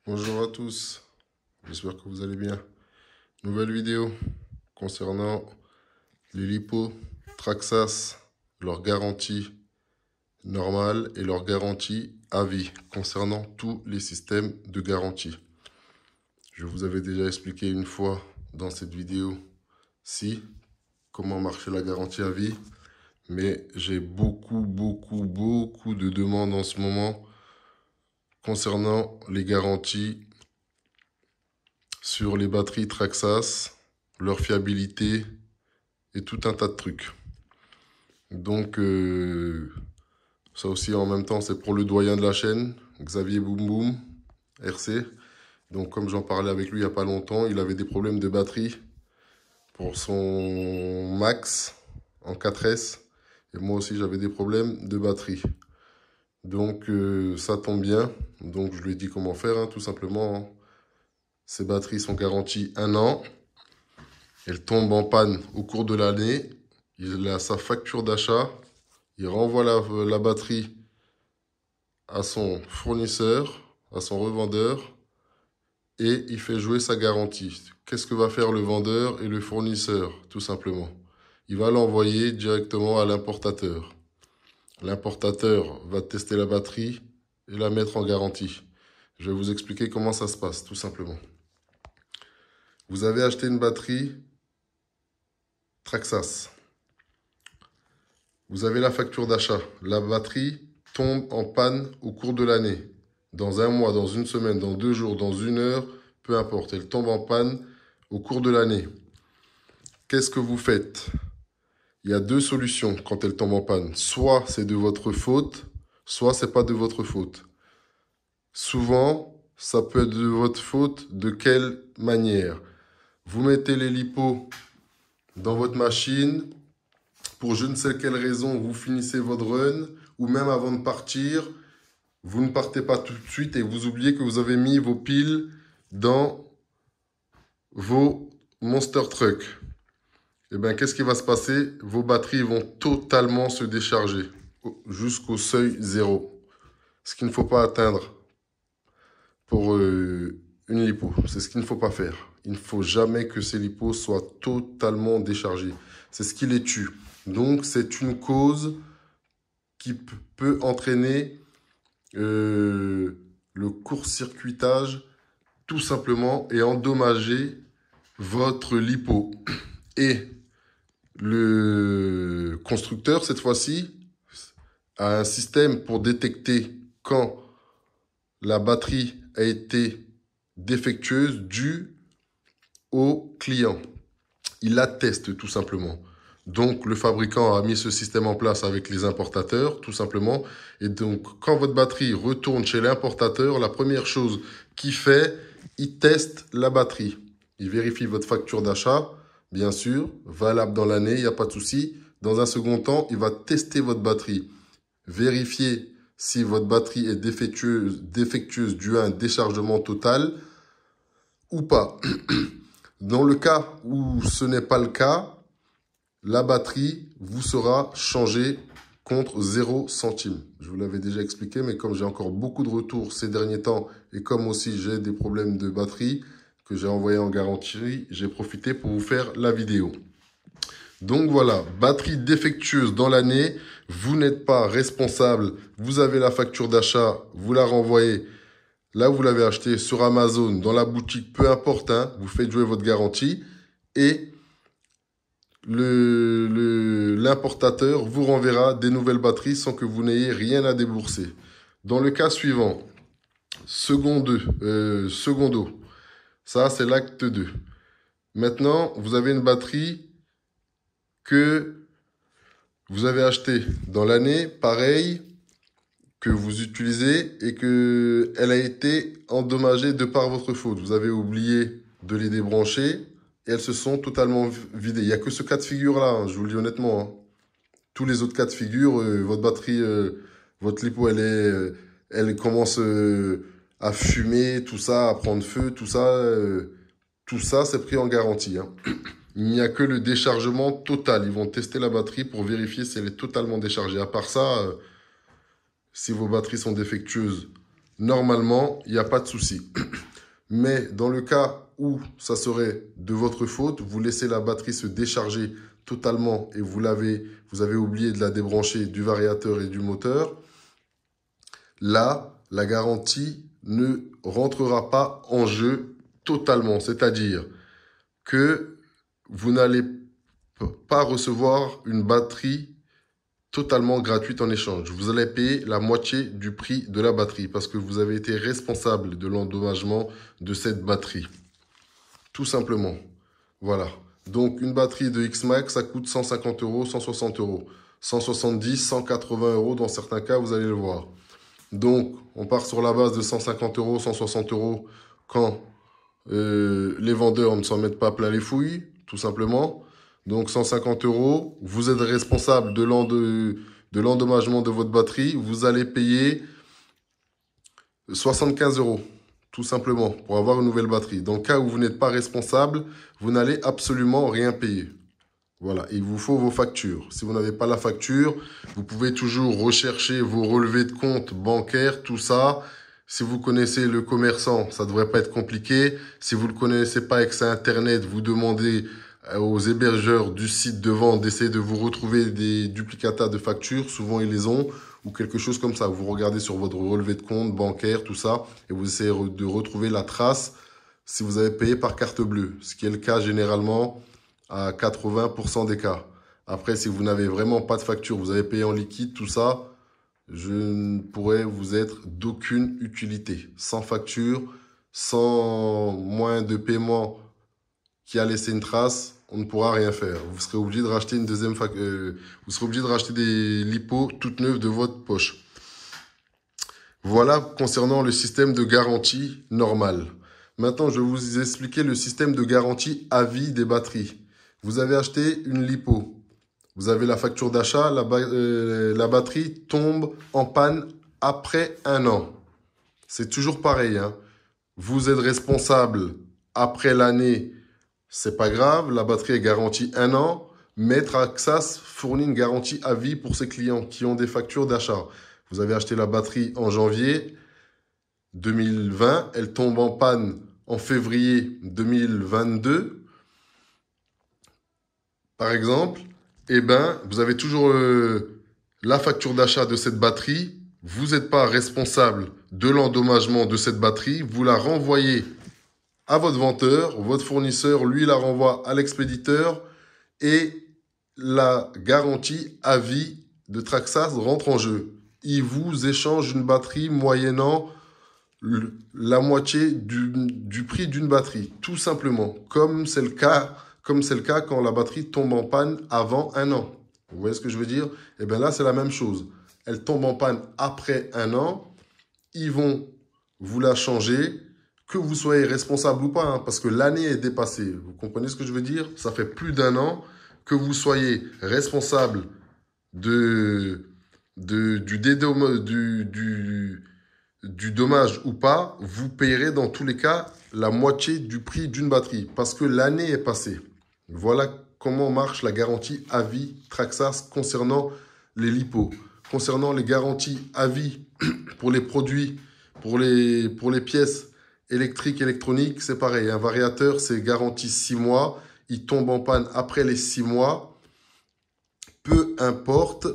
Bonjour à tous, j'espère que vous allez bien. Nouvelle vidéo concernant les lipos Traxas, leur garantie normale et leur garantie à vie, concernant tous les systèmes de garantie. Je vous avais déjà expliqué une fois dans cette vidéo-ci comment marchait la garantie à vie, mais j'ai beaucoup de demandes en ce moment concernant les garanties sur les batteries Traxas, leur fiabilité et tout un tas de trucs. Donc, ça aussi en même temps, c'est pour le doyen de la chaîne, Xavier Boom Boom, RC. Donc, comme j'en parlais avec lui il n'y a pas longtemps, il avait des problèmes de batterie pour son Max en 4S. Et moi aussi, j'avais des problèmes de batterie. Donc, ça tombe bien. Donc, je lui ai dit comment faire, hein, tout simplement. Hein. Ces batteries sont garanties 1 an. Elles tombent en panne au cours de l'année. Il a sa facture d'achat. Il renvoie la batterie à son fournisseur, à son revendeur, et il fait jouer sa garantie. Qu'est-ce que va faire le vendeur et le fournisseur, tout simplement? Il va l'envoyer directement à l'importateur. L'importateur va tester la batterie et la mettre en garantie. Je vais vous expliquer comment ça se passe, tout simplement. Vous avez acheté une batterie Traxas. Vous avez la facture d'achat. La batterie tombe en panne au cours de l'année. Dans 1 mois, dans 1 semaine, dans 2 jours, dans 1 heure, peu importe. Elle tombe en panne au cours de l'année. Qu'est-ce que vous faites? Il y a 2 solutions quand elle tombe en panne. Soit c'est de votre faute, soit c'est pas de votre faute. Souvent, ça peut être de votre faute. De quelle manière? Vous mettez les lipos dans votre machine. Pour je ne sais quelle raison, vous finissez votre run, ou même avant de partir, vous ne partez pas tout de suite et vous oubliez que vous avez mis vos piles dans vos Monster Truck. Et bien, qu'est-ce qui va se passer? Vos batteries vont totalement se décharger jusqu'au seuil 0. Ce qu'il ne faut pas atteindre pour une lipo. C'est ce qu'il ne faut pas faire. Il ne faut jamais que ces lipos soient totalement déchargés. C'est ce qui les tue. Donc, c'est une cause qui peut entraîner le court-circuitage tout simplement et endommager votre lipo. Et le constructeur, cette fois-ci, a un système pour détecter quand la batterie a été défectueuse due au client. Il la teste tout simplement. Donc, le fabricant a mis ce système en place avec les importateurs, tout simplement. Et donc, quand votre batterie retourne chez l'importateur, la première chose qu'il fait, il teste la batterie. Il vérifie votre facture d'achat, bien sûr, valable dans l'année, il n'y a pas de souci. Dans un second temps, il va tester votre batterie. Vérifier si votre batterie est défectueuse due à un déchargement total ou pas. Dans le cas où ce n'est pas le cas, la batterie vous sera changée contre 0 centime. Je vous l'avais déjà expliqué, mais comme j'ai encore beaucoup de retours ces derniers temps, et comme aussi j'ai des problèmes de batterie que j'ai envoyé en garantie, j'ai profité pour vous faire la vidéo. Donc voilà, batterie défectueuse dans l'année, vous n'êtes pas responsable, vous avez la facture d'achat, vous la renvoyez. Là, vous l'avez acheté sur Amazon, dans la boutique, peu importe, hein, vous faites jouer votre garantie et l'importateur vous renverra des nouvelles batteries sans que vous n'ayez rien à débourser. Dans le cas suivant, secondo, ça c'est l'acte 2. Maintenant, vous avez une batterie que vous avez achetée dans l'année, pareil, que vous utilisez et que elle a été endommagée de par votre faute. Vous avez oublié de les débrancher et elles se sont totalement vidées. Il n'y a que ce cas de figure-là, hein, je vous le dis honnêtement. Hein. Tous les autres cas de figure, votre batterie, votre lipo, elle commence à fumer, tout ça, à prendre feu, tout ça, c'est pris en garantie. Hein. Il n'y a que le déchargement total. Ils vont tester la batterie pour vérifier si elle est totalement déchargée. À part ça, si vos batteries sont défectueuses, normalement, il n'y a pas de souci. Mais dans le cas où ça serait de votre faute, vous laissez la batterie se décharger totalement et vous avez oublié de la débrancher du variateur et du moteur, là, la garantie ne rentrera pas en jeu totalement. C'est-à-dire que vous n'allez pas recevoir une batterie totalement gratuite en échange. Vous allez payer la moitié du prix de la batterie parce que vous avez été responsable de l'endommagement de cette batterie. Tout simplement. Voilà. Donc, une batterie de X-Max, ça coûte 150 euros, 160 euros. 170, 180 euros dans certains cas, vous allez le voir. Donc, on part sur la base de 150 euros, 160 euros quand les vendeurs ne s'en mettent pas plein les fouilles, tout simplement. Donc, 150 euros, vous êtes responsable de l'endommagement de votre batterie. Vous allez payer 75 euros, tout simplement, pour avoir une nouvelle batterie. Dans le cas où vous n'êtes pas responsable, vous n'allez absolument rien payer. Voilà, il vous faut vos factures. Si vous n'avez pas la facture, vous pouvez toujours rechercher vos relevés de compte bancaires, tout ça. Si vous connaissez le commerçant, ça ne devrait pas être compliqué. Si vous ne le connaissez pas et que c'est Internet, vous demandez aux hébergeurs du site de vente d'essayer de vous retrouver des duplicata de factures. Souvent, ils les ont, ou quelque chose comme ça. Vous regardez sur votre relevé de compte bancaire, tout ça, et vous essayez de retrouver la trace si vous avez payé par carte bleue, ce qui est le cas généralement à 80% des cas. Après, si vous n'avez vraiment pas de facture, vous avez payé en liquide, tout ça, je ne pourrais vous être d'aucune utilité. Sans facture, sans moyen de paiement qui a laissé une trace, on ne pourra rien faire. Vous serez obligé de racheter une deuxième vous serez obligé de racheter des lipos toutes neuves de votre poche. Voilà concernant le système de garantie normal. Maintenant, je vais vous expliquer le système de garantie à vie des batteries. Vous avez acheté une lipo. Vous avez la facture d'achat, la batterie tombe en panne après 1 an. C'est toujours pareil, hein. Vous êtes responsable après l'année, c'est pas grave, la batterie est garantie 1 an, mais Traxas fournit une garantie à vie pour ses clients qui ont des factures d'achat. Vous avez acheté la batterie en janvier 2020, elle tombe en panne en février 2022, par exemple. Eh ben, vous avez toujours la facture d'achat de cette batterie. Vous n'êtes pas responsable de l'endommagement de cette batterie. Vous la renvoyez à votre vendeur. Votre fournisseur, lui, la renvoie à l'expéditeur. Et la garantie à vie de Traxas rentre en jeu. Il vous échange une batterie moyennant la moitié du prix d'une batterie. Tout simplement. Comme c'est le cas quand la batterie tombe en panne avant 1 an. Vous voyez ce que je veux dire? Et bien là, c'est la même chose. Elle tombe en panne après 1 an. Ils vont vous la changer, que vous soyez responsable ou pas, hein, parce que l'année est dépassée. Vous comprenez ce que je veux dire? Ça fait plus d'1 an que vous soyez responsable du dommage ou pas. Vous payerez dans tous les cas la moitié du prix d'une batterie, parce que l'année est passée. Voilà comment marche la garantie à vie Traxas concernant les lipos. Concernant les garanties à vie pour les produits, pour les pièces électriques, électroniques, c'est pareil. Un variateur, c'est garanti 6 mois. Il tombe en panne après les 6 mois. Peu importe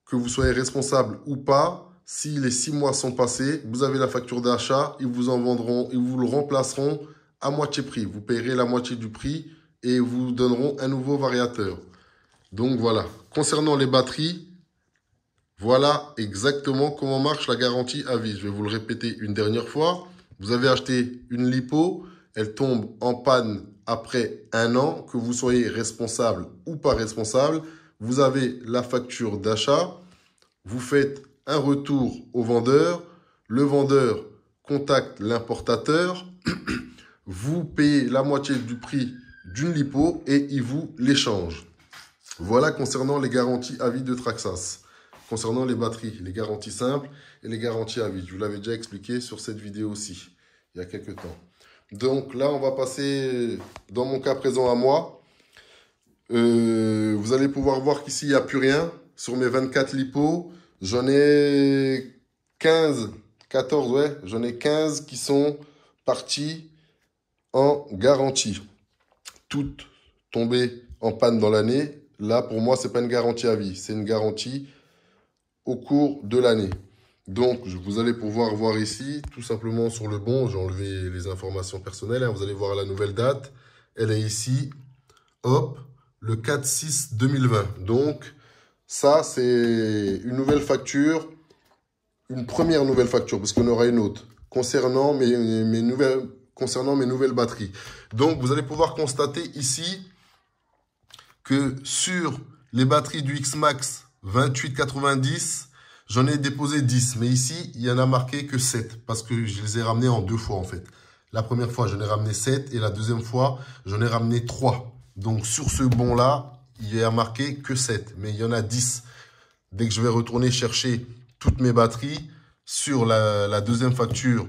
que vous soyez responsable ou pas, si les 6 mois sont passés, vous avez la facture d'achat, ils vous en vendront, ils vous le remplaceront à moitié prix. Vous payerez la moitié du prix et vous donneront un nouveau variateur. Donc voilà. Concernant les batteries, voilà exactement comment marche la garantie à vie. Je vais vous le répéter une dernière fois. Vous avez acheté une lipo, elle tombe en panne après 1 an, que vous soyez responsable ou pas responsable. Vous avez la facture d'achat, vous faites un retour au vendeur, le vendeur contacte l'importateur, vous payez la moitié du prix d'une lipo et il vous l'échange. Voilà concernant les garanties à vie de Traxas. Concernant les batteries, les garanties simples et les garanties à vie. Je vous l'avais déjà expliqué sur cette vidéo aussi, il y a quelques temps. Donc là, on va passer dans mon cas présent à moi. Vous allez pouvoir voir qu'ici, il n'y a plus rien. Sur mes 24 lipos, j'en ai 15, 14, ouais. J'en ai 15 qui sont parties en garantie. Toutes tombées en panne dans l'année, là, pour moi, c'est pas une garantie à vie. C'est une garantie au cours de l'année. Donc, vous allez pouvoir voir ici, tout simplement sur le bon, j'ai enlevé les informations personnelles. Hein, vous allez voir la nouvelle date. Elle est ici. Hop, le 4-6-2020. Donc, ça, c'est une nouvelle facture. Une première nouvelle facture, parce qu'on aura une autre, concernant mes nouvelles batteries. Donc, vous allez pouvoir constater ici que sur les batteries du X-Max 2890, j'en ai déposé 10. Mais ici, il y en a marqué que 7, parce que je les ai ramenés en 2 fois, en fait. La première fois, j'en ai ramené 7, et la deuxième fois, j'en ai ramené 3. Donc, sur ce bon-là, il y a marqué que 7, mais il y en a 10. Dès que je vais retourner chercher toutes mes batteries, sur la deuxième facture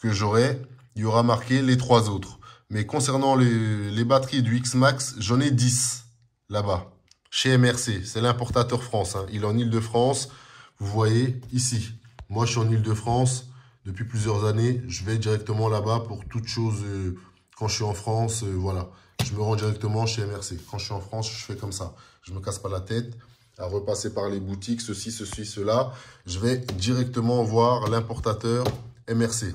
que j'aurai, il y aura marqué les 3 autres. Mais concernant les batteries du X-Max, j'en ai 10 là-bas, chez MRC. C'est l'importateur France. Hein. Il est en Île-de-France. Vous voyez ici. Moi, je suis en Île-de-France depuis plusieurs années. Je vais directement là-bas pour toute chose. Quand je suis en France, voilà. Je me rends directement chez MRC. Quand je suis en France, je fais comme ça. Je ne me casse pas la tête à repasser par les boutiques, ceci, cela. Je vais directement voir l'importateur MRC.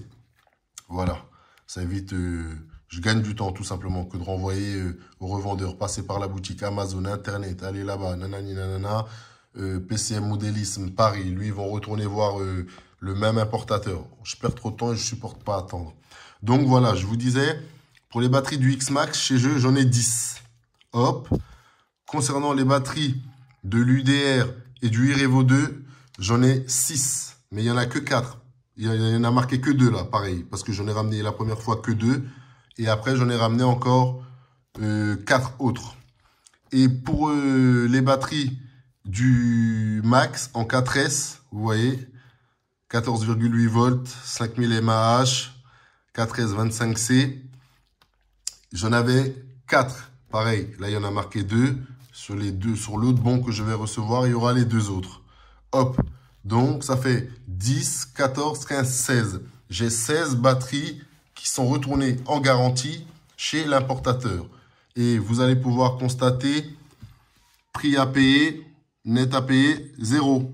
Voilà. Ça évite, je gagne du temps tout simplement que de renvoyer au revendeur, passer par la boutique Amazon, Internet, aller là-bas, nanani, nanana, PCM Modélisme, Paris. Lui, ils vont retourner voir le même importateur. Je perds trop de temps et je ne supporte pas attendre. Donc voilà, je vous disais, pour les batteries du X-Max, chez eux, j'en ai 10. Hop. Concernant les batteries de l'UDR et du iRevo 2, j'en ai 6. Mais il n'y en a que 4. Il y en a marqué que 2 là, pareil. Parce que j'en ai ramené la première fois que 2. Et après, j'en ai ramené encore 4 autres. Et pour les batteries du Max en 4S, vous voyez, 14,8 volts, 5000 mAh, 4S 25C. J'en avais 4. Pareil, là, il y en a marqué 2. Sur l'autre bon que je vais recevoir, il y aura les 2 autres. Hop. Donc, ça fait 10, 14, 15, 16. J'ai 16 batteries qui sont retournées en garantie chez l'importateur. Et vous allez pouvoir constater prix à payer, net à payer, 0.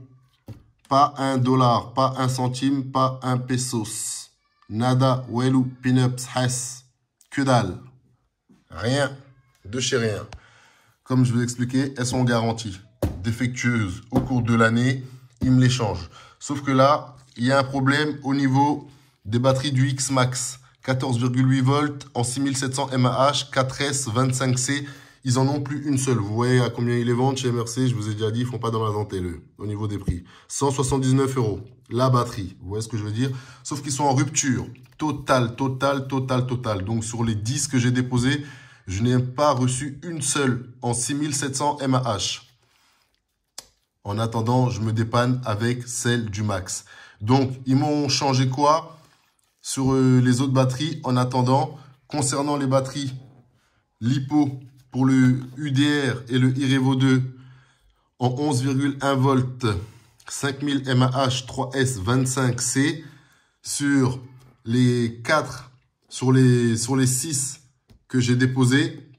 Pas $1, pas 1 centime, pas 1 pesos. Nada, welu, pinups, has. Que dalle. Rien de chez rien. Comme je vous ai expliqué, elles sont en garantie. Défectueuses au cours de l'année, ils me les changent. Sauf que là, il y a un problème au niveau des batteries du X-Max. 14,8 volts en 6700 mAh, 4S, 25C. Ils n'en ont plus une seule. Vous voyez à combien ils les vendent chez MRC. Je vous ai déjà dit, ils ne font pas dans la dentelle au niveau des prix. 179 € la batterie. Vous voyez ce que je veux dire? Sauf qu'ils sont en rupture. Total. Donc sur les 10 que j'ai déposés, je n'ai pas reçu une seule en 6700 mAh. En attendant, je me dépanne avec celle du Max. Donc, ils m'ont changé quoi sur les autres batteries? En attendant, concernant les batteries LiPo pour le UDR et le iRevo 2 en 11,1 volts, 5000 mAh, 3S, 25C, sur les 4, sur les 6 que j'ai déposés,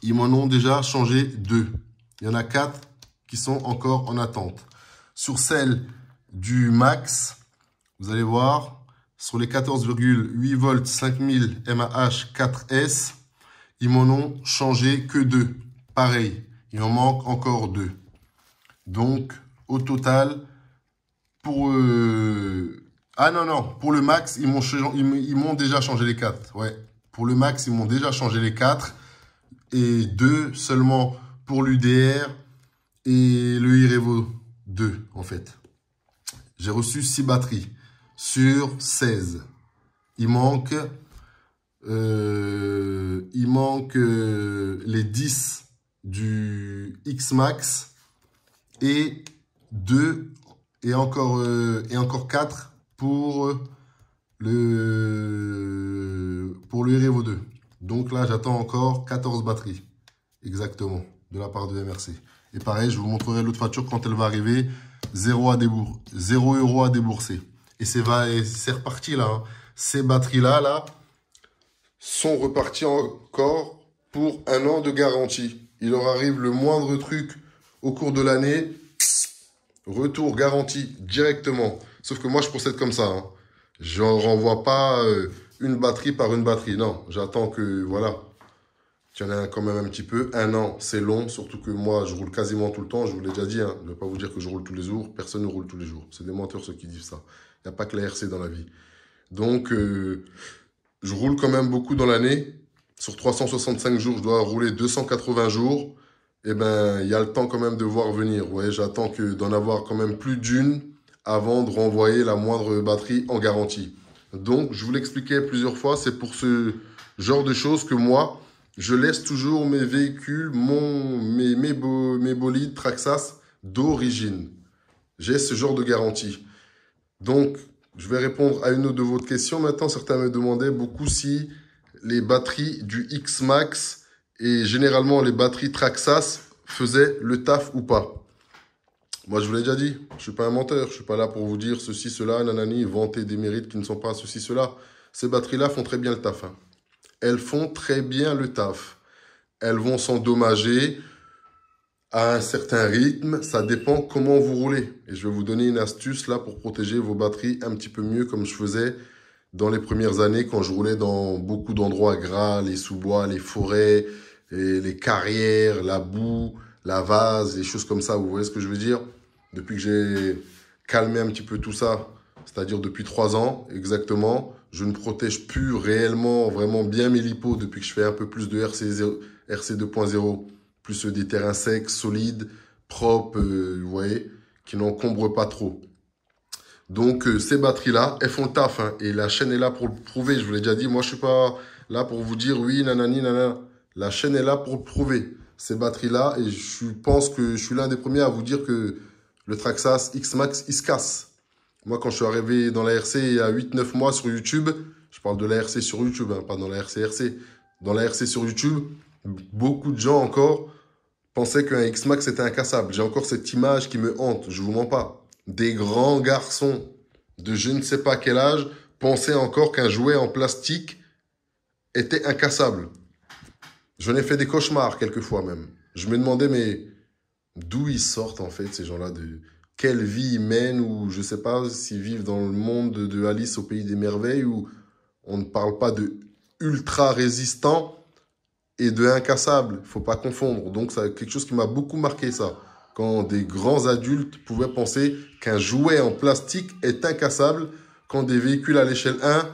ils m'en ont déjà changé 2. Il y en a 4 qui sont encore en attente. Sur celle du Max, vous allez voir, sur les 14,8 volts, 5000 mAh, 4S, ils m'en ont changé que 2. Pareil, il en manque encore 2. Donc, au total, pour... pour le Max, ils m'ont déjà changé les 4. Ouais. Pour le Max, ils m'ont déjà changé les 4. Et 2 seulement pour l'UDR et le iRevo 2, en fait. J'ai reçu 6 batteries sur 16. Il manque les 10 du X-Max et 2 et encore 4 pour le iRevo 2. Donc là, j'attends encore 14 batteries, exactement, de la part de MRC. Et pareil, je vous montrerai l'autre facture quand elle va arriver, 0 € à débourser. Et c'est reparti là, hein. Ces batteries-là, sont repartis encore pour 1 an de garantie. Il leur arrive le moindre truc au cours de l'année, retour garanti directement. Sauf que moi, je procède comme ça, hein. Je renvoie pas une batterie par une batterie. Non, j'attends que, voilà, tu en as quand même un petit peu. 1 an, c'est long, surtout que moi, je roule quasiment tout le temps. Je vous l'ai déjà dit, hein. Je ne vais pas vous dire que je roule tous les jours. Personne ne roule tous les jours. C'est des menteurs, ceux qui disent ça. Il n'y a pas que la RC dans la vie. Donc, je roule quand même beaucoup dans l'année. Sur 365 jours, je dois rouler 280 jours. Eh ben, il y a le temps quand même de voir venir. Ouais, j'attends d'en avoir quand même plus d'une avant de renvoyer la moindre batterie en garantie. Donc, je vous l'expliquais plusieurs fois, c'est pour ce genre de choses que moi, je laisse toujours mes véhicules, mes bolides Traxas d'origine. J'ai ce genre de garantie. Donc, je vais répondre à une autre de vos questions. Maintenant, certains me demandaient beaucoup si les batteries du X-Max et généralement les batteries Traxas faisaient le taf ou pas. Moi, je vous l'ai déjà dit, je ne suis pas un menteur. Je ne suis pas là pour vous dire ceci, cela, nanani, vanter des mérites qui ne sont pas ceci, cela. Ces batteries-là font très bien le taf, hein. Elles font très bien le taf. Elles vont s'endommager à un certain rythme, ça dépend comment vous roulez. Et je vais vous donner une astuce là pour protéger vos batteries un petit peu mieux comme je faisais dans les premières années quand je roulais dans beaucoup d'endroits gras, les sous-bois, les forêts, et les carrières, la boue, la vase, les choses comme ça. Vous voyez ce que je veux dire? Depuis que j'ai calmé un petit peu tout ça, c'est-à-dire depuis 3 ans exactement, je ne protège plus réellement vraiment bien mes lipos depuis que je fais un peu plus de RC 2.0. Plus des terrains secs, solides, propres, vous voyez, qui n'encombrent pas trop. Donc, ces batteries-là, elles font le taf, hein, et la chaîne est là pour le prouver. Je vous l'ai déjà dit, moi, je suis pas là pour vous dire oui, nanani, nanana. La chaîne est là pour le prouver. Ces batteries-là, et je pense que je suis l'un des premiers à vous dire que le Traxas X-Max, il se casse. Moi, quand je suis arrivé dans la RC il y a 8-9 mois sur YouTube, je parle de la RC sur YouTube, hein, pas dans la RC. Dans la RC sur YouTube, beaucoup de gens encore pensaient qu'un X-Max était incassable. J'ai encore cette image qui me hante, je vous mens pas. Des grands garçons de je ne sais pas quel âge pensaient encore qu'un jouet en plastique était incassable. J'en ai fait des cauchemars quelquefois même. Je me demandais mais d'où ils sortent en fait ces gens-là, de quelle vie ils mènent, ou je sais pas s'ils vivent dans le monde de Alice au pays des merveilles où on ne parle pas de ultra résistant et de incassable. Faut pas confondre. Donc, c'est quelque chose qui m'a beaucoup marqué, ça. Quand des grands adultes pouvaient penser qu'un jouet en plastique est incassable, quand des véhicules à l'échelle 1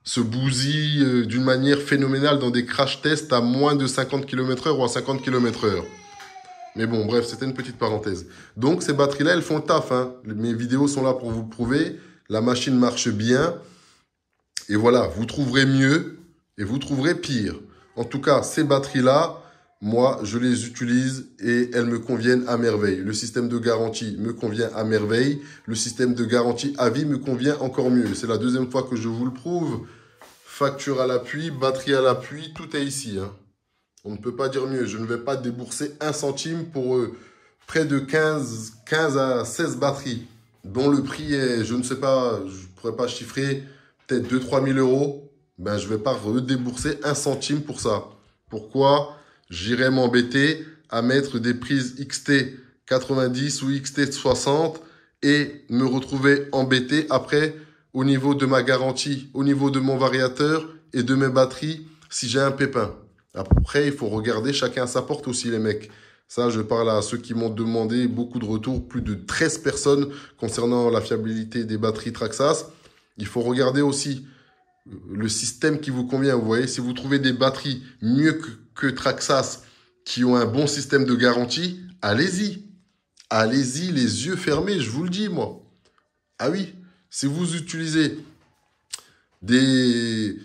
se bousillent d'une manière phénoménale dans des crash tests à moins de 50 km/h ou à 50 km/h. Mais bon, bref, c'était une petite parenthèse. Donc, ces batteries-là, elles font le taf, hein. Mes vidéos sont là pour vous prouver. La machine marche bien. Et voilà, vous trouverez mieux et vous trouverez pire. En tout cas, ces batteries-là, moi, je les utilise et elles me conviennent à merveille. Le système de garantie me convient à merveille. Le système de garantie à vie me convient encore mieux. C'est la deuxième fois que je vous le prouve. Facture à l'appui, batterie à l'appui, tout est ici, hein. On ne peut pas dire mieux. Je ne vais pas débourser 1 centime pour près de 15 à 16 batteries, dont le prix est, je ne sais pas, je ne pourrais pas chiffrer, peut-être 2-3 000 euros. Ben, je ne vais pas redébourser 1 centime pour ça. Pourquoi j'irais m'embêter à mettre des prises XT 90 ou XT 60 et me retrouver embêté après au niveau de ma garantie, au niveau de mon variateur et de mes batteries si j'ai un pépin. Après, il faut regarder chacun à sa porte aussi, les mecs. Ça, je parle à ceux qui m'ont demandé beaucoup de retours, plus de 13 personnes concernant la fiabilité des batteries Traxas. Il faut regarder aussi le système qui vous convient. Vous voyez, si vous trouvez des batteries mieux que Traxas qui ont un bon système de garantie, allez-y. Allez-y, les yeux fermés, je vous le dis, moi. Ah oui, si vous utilisez des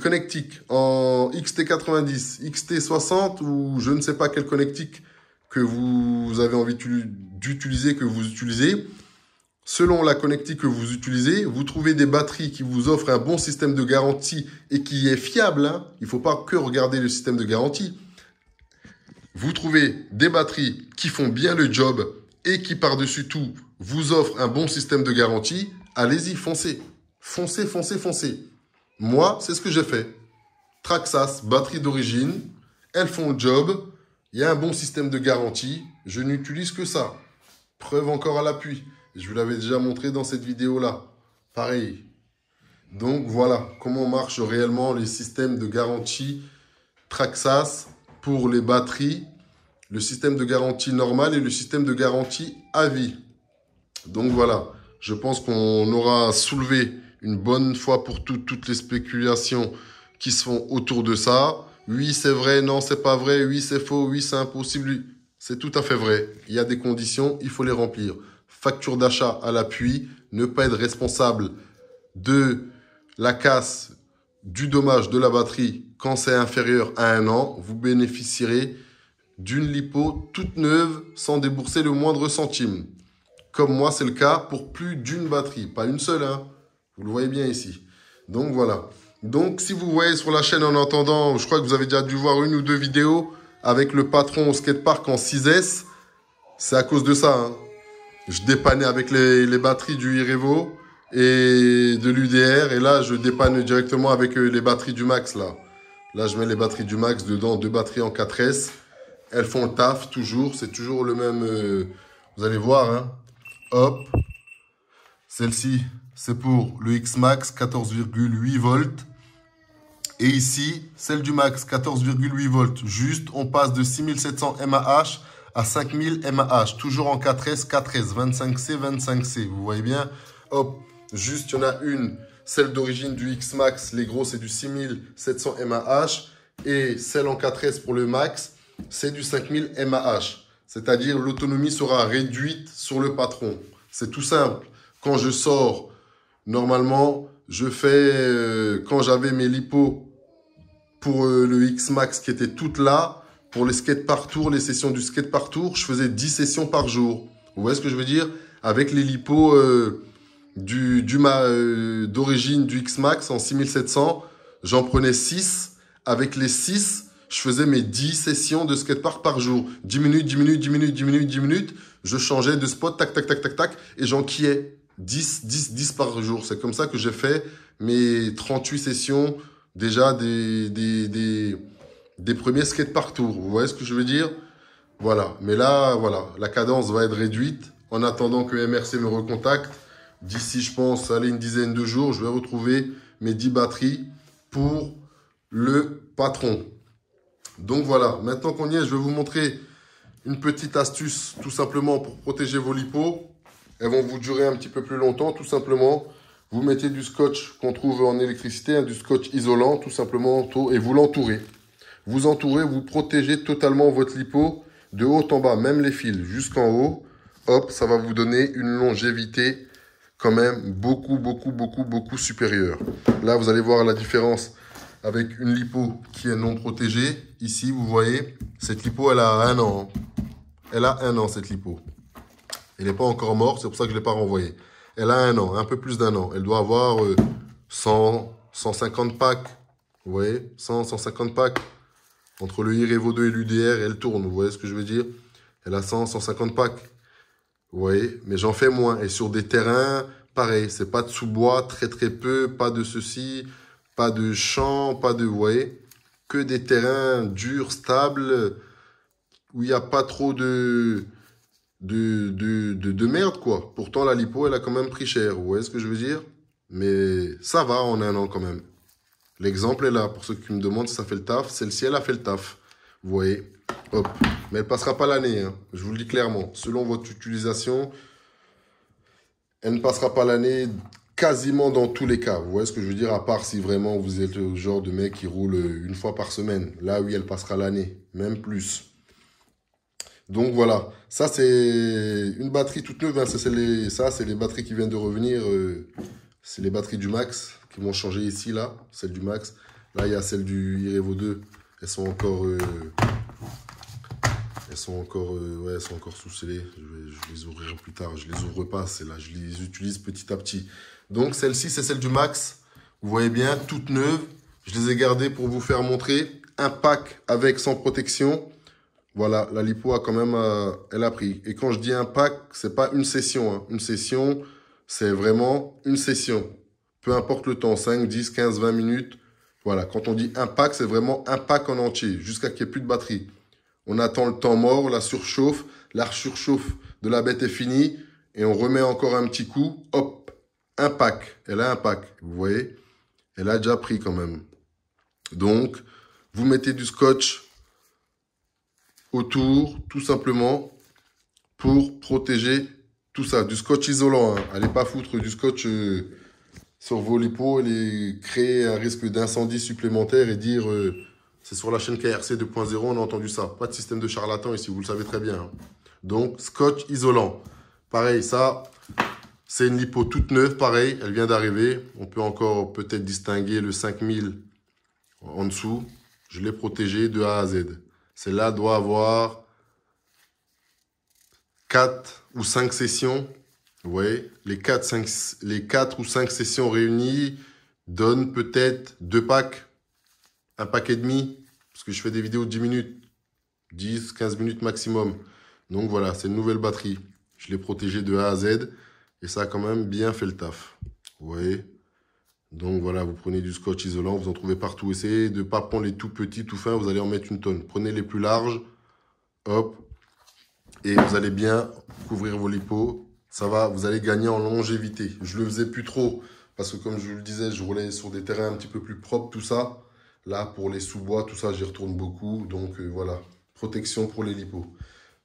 connectiques en XT90, XT60 ou je ne sais pas quel connectique que vous avez envie d'utiliser, que vous utilisez, selon la connectique que vous utilisez, vous trouvez des batteries qui vous offrent un bon système de garantie et qui est fiable, hein. Il ne faut pas que regarder le système de garantie. Vous trouvez des batteries qui font bien le job et qui, par-dessus tout, vous offrent un bon système de garantie. Allez-y, foncez. Foncez, foncez, foncez. Moi, c'est ce que j'ai fait. Traxxas, batterie d'origine. Elles font le job. Il y a un bon système de garantie. Je n'utilise que ça. Preuve encore à l'appui. Je vous l'avais déjà montré dans cette vidéo-là. Pareil. Donc voilà comment marchent réellement les systèmes de garantie Traxxas pour les batteries. Le système de garantie normal et le système de garantie à vie. Donc voilà. Je pense qu'on aura soulevé une bonne fois pour toutes les spéculations qui se font autour de ça. Oui, c'est vrai, non, c'est pas vrai, oui, c'est faux, oui, c'est impossible. C'est tout à fait vrai. Il y a des conditions, il faut les remplir. Facture d'achat à l'appui, ne pas être responsable de la casse, du dommage de la batterie quand c'est inférieur à 1 an. Vous bénéficierez d'une lipo toute neuve sans débourser le moindre centime. Comme moi, c'est le cas pour plus d'une batterie. Pas une seule, hein. Vous le voyez bien ici. Donc, voilà. Donc, si vous voyez sur la chaîne en attendant, je crois que vous avez déjà dû voir une ou deux vidéos avec le patron au skatepark en 6S. C'est à cause de ça, hein. Je dépannais avec les batteries du Irevo et de l'UDR. Et là, je dépanne directement avec les batteries du Max, là. Là, je mets les batteries du Max dedans, 2 batteries en 4S. Elles font le taf, toujours. C'est toujours le même... vous allez voir, hein. Hop. Celle-ci, c'est pour le X-Max, 14,8 volts. Et ici, celle du Max, 14,8 volts. Juste, on passe de 6700 mAh à 5000 mAh. Toujours en 4S, 4S, 25C, 25C. Vous voyez bien? Hop. Juste, il y en a une, celle d'origine du X-Max. Les gros, c'est du 6700 mAh. Et celle en 4S pour le Max, c'est du 5000 mAh. C'est-à-dire, l'autonomie sera réduite sur le patron. C'est tout simple. Quand je sors, normalement, je fais, quand j'avais mes lipos pour le X-Max qui étaient toutes là, pour les skate par tour, les sessions du skate par tour, je faisais 10 sessions par jour. Vous voyez ce que je veux dire? Avec les lipos d'origine du X-Max en 6700, j'en prenais 6. Avec les 6, je faisais mes 10 sessions de skatepark par jour. 10 minutes, 10 minutes, 10 minutes, 10 minutes, 10 minutes. Je changeais de spot, tac, tac, tac, tac, tac, et j'enquillais 10 par jour. C'est comme ça que j'ai fait mes 38 sessions déjà des premiers skatepark tours. Vous voyez ce que je veux dire? Voilà. Mais là, voilà, la cadence va être réduite. En attendant que MRC me recontacte, d'ici, je pense, allez, une dizaine de jours, je vais retrouver mes 10 batteries pour le patron. Donc voilà, maintenant qu'on y est, je vais vous montrer une petite astuce tout simplement pour protéger vos lipos. Elles vont vous durer un petit peu plus longtemps, tout simplement. Vous mettez du scotch qu'on trouve en électricité, hein, du scotch isolant, tout simplement, et vous l'entourez. Vous entourez, vous protégez totalement votre lipo de haut en bas, même les fils jusqu'en haut. Hop, ça va vous donner une longévité quand même beaucoup supérieure. Là, vous allez voir la différence avec une lipo qui est non protégée. Ici, vous voyez, cette lipo, elle a 1 an. Elle a 1 an, cette lipo. Elle n'est pas encore morte, c'est pour ça que je ne l'ai pas renvoyée. Elle a 1 an, un peu plus d'1 an. Elle doit avoir 100, 150 packs. Vous voyez, 100, 150 packs. Entre le Irevo 2 et l'UDR, elle tourne. Vous voyez ce que je veux dire? Elle a 100, 150 packs. Vous voyez? Mais j'en fais moins. Et sur des terrains, pareil. C'est pas de sous-bois, très peu. Pas de ceci, pas de champ, pas de... Vous voyez? Que des terrains durs, stables, où il n'y a pas trop de merde, quoi. Pourtant, la lipo, elle a quand même pris cher. Vous voyez ce que je veux dire? Mais ça va en 1 an quand même. L'exemple est là. Pour ceux qui me demandent si ça fait le taf, celle-ci, elle a fait le taf. Vous voyez? Hop. Mais elle ne passera pas l'année, hein. Je vous le dis clairement. Selon votre utilisation, elle ne passera pas l'année quasiment dans tous les cas. Vous voyez ce que je veux dire? À part si vraiment vous êtes le genre de mec qui roule 1 fois par semaine. Là, oui, elle passera l'année. Même plus. Donc voilà, ça c'est une batterie toute neuve, hein. Ça c'est les batteries qui viennent de revenir, c'est les batteries du Max qui vont changer ici, là, celle du Max. Là il y a celle du Irevo 2, elles sont encore sous-scellées. Je vais les ouvrir plus tard, je les ouvre pas, c'est là, je les utilise petit à petit. Donc celle-ci c'est celle du Max, vous voyez bien, toute neuve, je les ai gardées pour vous faire montrer. Un pack avec sans protection. Voilà, la lipo a quand même, elle a pris. Et quand je dis un pack, c'est pas une session, hein. Une session, c'est vraiment une session. Peu importe le temps, 5, 10, 15, 20 minutes, Voilà, quand on dit un pack, c'est vraiment un pack en entier, jusqu'à qu'il n'y ait plus de batterie. On attend le temps mort, la surchauffe de la bête est finie, et on remet encore un petit coup, hop, un pack. Elle a un pack, vous voyez? Elle a déjà pris quand même. Donc, vous mettez du scotch autour, tout simplement, pour protéger tout ça. Du scotch isolant, hein. Allez pas foutre du scotch sur vos lipos et créer un risque d'incendie supplémentaire et dire c'est sur la chaîne KRC 2.0, on a entendu ça. Pas de système de charlatan ici, vous le savez très bien, hein. Donc, scotch isolant. Pareil, ça, c'est une lipo toute neuve, pareil, elle vient d'arriver. On peut encore peut-être distinguer le 5000 en dessous. Je l'ai protégé de A à Z. Celle-là doit avoir 4 ou 5 sessions. Vous voyez, les 4 ou 5 sessions réunies donnent peut-être 2 packs, un pack et demi, parce que je fais des vidéos de 10 minutes, 10, 15 minutes maximum. Donc voilà, c'est une nouvelle batterie. Je l'ai protégée de A à Z et ça a quand même bien fait le taf. Vous voyez? Donc voilà, vous prenez du scotch isolant, vous en trouvez partout. Essayez de ne pas prendre les tout petits, tout fins, vous allez en mettre une tonne. Prenez les plus larges, hop, et vous allez bien couvrir vos lipos. Ça va, vous allez gagner en longévité. Je le faisais plus trop, parce que comme je vous le disais, je roulais sur des terrains un petit peu plus propres, tout ça. Là, pour les sous-bois, tout ça, j'y retourne beaucoup. Donc voilà, protection pour les lipos.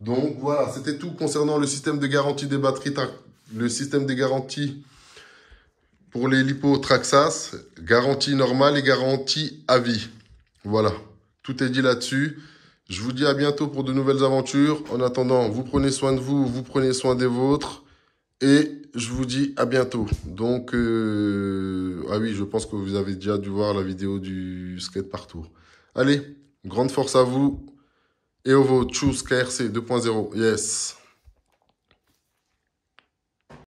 Donc voilà, c'était tout concernant le système de garantie des batteries, le système de garantie pour les lipos Traxxas, garantie normale et garantie à vie. Voilà, tout est dit là-dessus. Je vous dis à bientôt pour de nouvelles aventures. En attendant, vous prenez soin de vous, vous prenez soin des vôtres. Et je vous dis à bientôt. Donc, ah oui, je pense que vous avez déjà dû voir la vidéo du skate partout. Allez, grande force à vous. Et au vôtre, choose KRC 2.0. Yes.